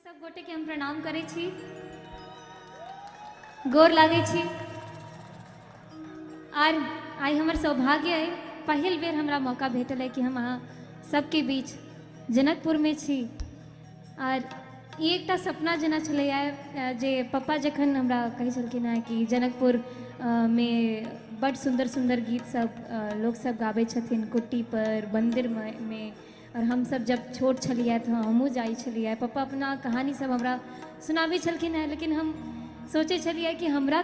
सब गोटे के हम प्रणाम करे छी, गोर लागे छी। आर आई हमर सौभाग्य है, पहिल बेर हमरा मौका भेटल है कि हम अहाँ सबके बीच जनकपुर में छी। आर ई एकटा सपना जेना छलैया जे पप्पा जखन हमरा कहै छलखिन हैं कि जनकपुर में बड़ सुंदर सुंदर गीत सब लोग सब गाबै छथिन कुट्टी पर मंदिर में। और हम सब जब छोट छलिए तो हमहूँ जाइ छलिए, पप्पा अपना कहानी सब हमरा सुनाबै छलखिन हैं। लेकिन हम सोचे छलिए कि हमरा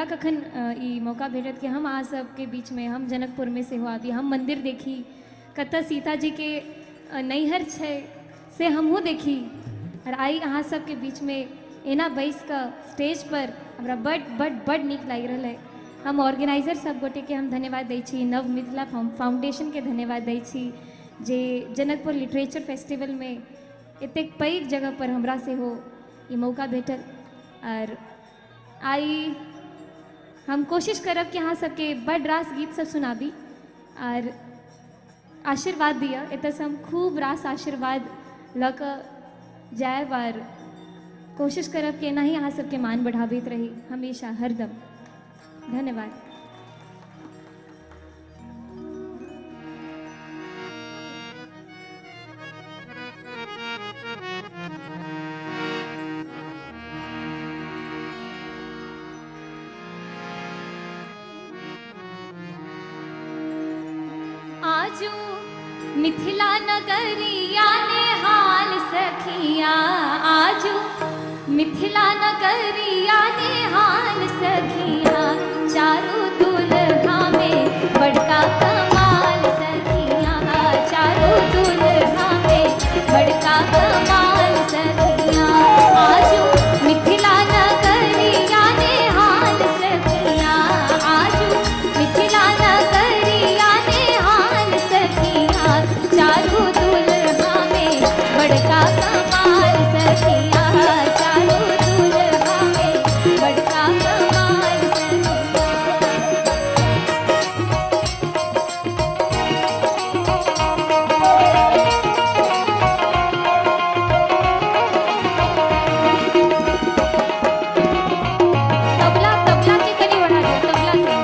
कखन ई मौका भेटत कि हम अहाँ सबके बीच में, हम जनकपुर में से हो आबी, हम मंदिर देखी, कतऽ सीता जी के नैहर छै से हमहूँ देखी। और आई अहाँ सबके बीच में एना बैस कऽ स्टेज पर हमरा बड़ नीक लागि रहल है। हम ऑर्गेनाइजर सब गोटे के हम धन्यवाद दै छी, नव मिथिला फाउंडेशन के धन्यवाद दै छी जे जनकपुर लिटरेचर फेस्टिवल में एतेक पैघ जगह पर हमरा से हो ये मौका भेटल। और आई हम कोशिश करब कि अहाँ सबके बड़ रास गीत सब सुनाबी और आशीर्वाद दिया। एतऽ से हम खूब रास आशीर्वाद लऽ कऽ जायब और कोशिश करब कि एना ही अहाँ सबके मान बढ़ाबैत रही हमेशा हरदम। धन्यवाद। आजू मिथिला नगरिया ने हाल सखिया, आजू मिथिला नगरिया ने हाल सखिया, चारों दुल्हा में बड़का कमाल सखिया, चारों दुल्हा में बड़का कमाल सखिया। आजू मिथिला नगरिया ने हाल सखिया, आजू मिथिला नगरिया ने हाल सखिया, चारों दुल्हा में बड़का कमाल सखिया, चारों दुल्हा में बड़का कमाल सखिया। तबला के कनी बढ़ा दो, तबला के।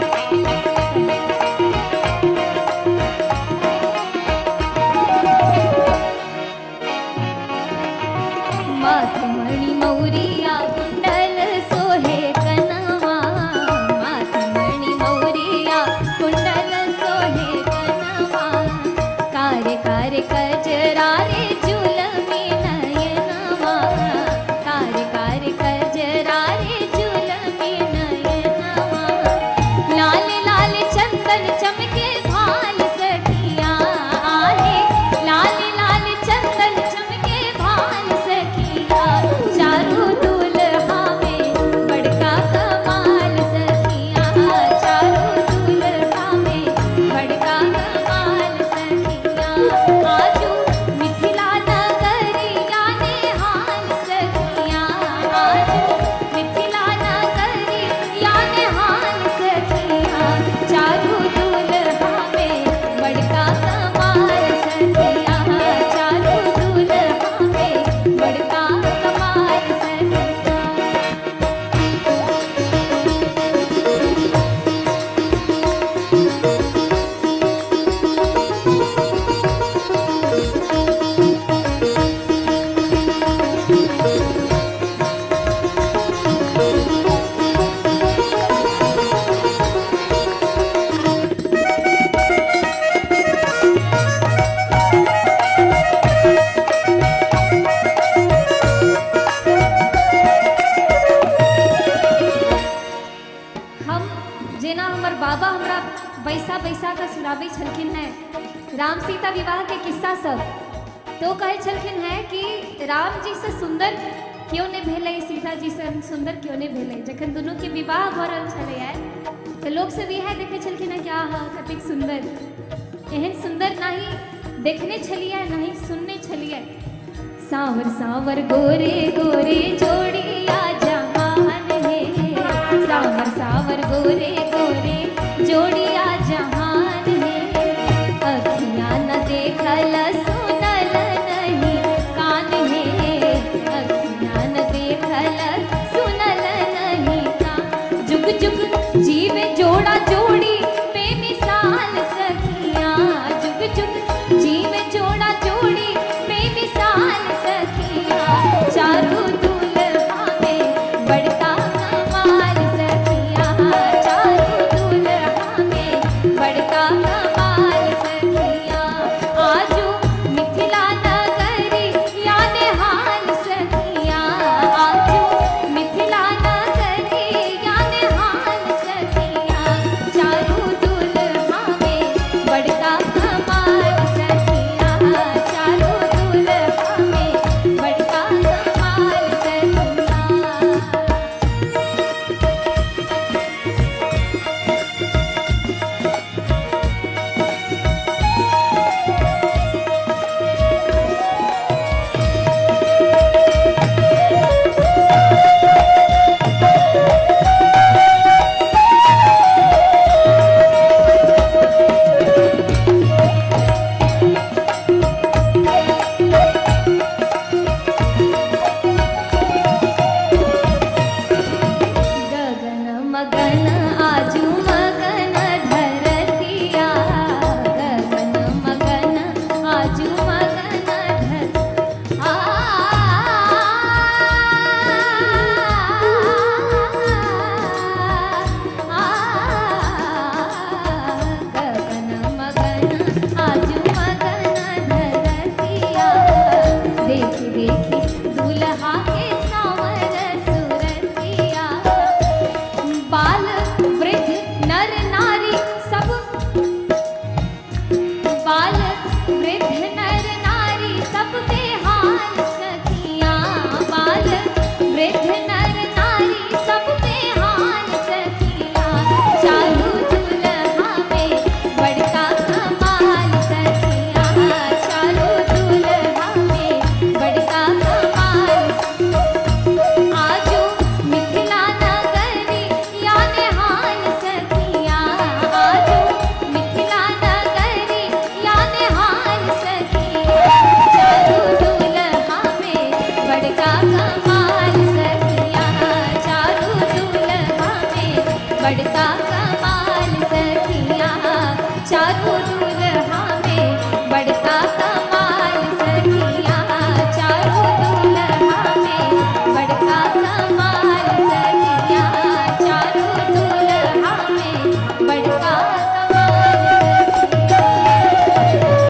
माथमणि मौरिया कुंडल सोहे कनवा, माथमणि मौरिया कुंडल सोहे कनवा, कार्य कार्य कजरा रे जुलमी नयनवा, कार्य कार्य कजरा रे जुलमी नयनवा, लाल लाल चंदन चमके भाल सखिया, आहे लाल लाल चंदन चमके भाल सखिया, चारों दुल्हा में बड़का कमाल सखिया, चारों दुल्हा में बड़का कमाल सखिया। आजू मिथिला नगरिया ने हाल सखिया, आजू मिथिला नगरिया ने हाल सखिया, चारों दुल्हा में बड़का कमाल सखिया, चारों दुल्हा में बड़का कमाल सखिया। हम जेना हमर बाबा हमरा बैसा बैसा कऽ सुनाबै छलखिन हैं राम सीता विवाह के किस्सा सब, तो कहै छलखिन हैं कि राम जी से सुंदर क्यों नहीं भेलै, सीता जी से सुंदर क्यों नहीं भेलै। जखन दुनू के विवाह भऽ रहल छलैया तऽ लोग सब इएह देखै छलखिन हैं कि आहा कतेक सुंदर, एहन सुंदर नहीं देखने छलिए नहीं सुनने छलिए। सावर सावर गोरे गोरे जोड़िया जहान है, सावर सावर गोरे गोरे जोड़िया जहान है, अखियाँ न देखल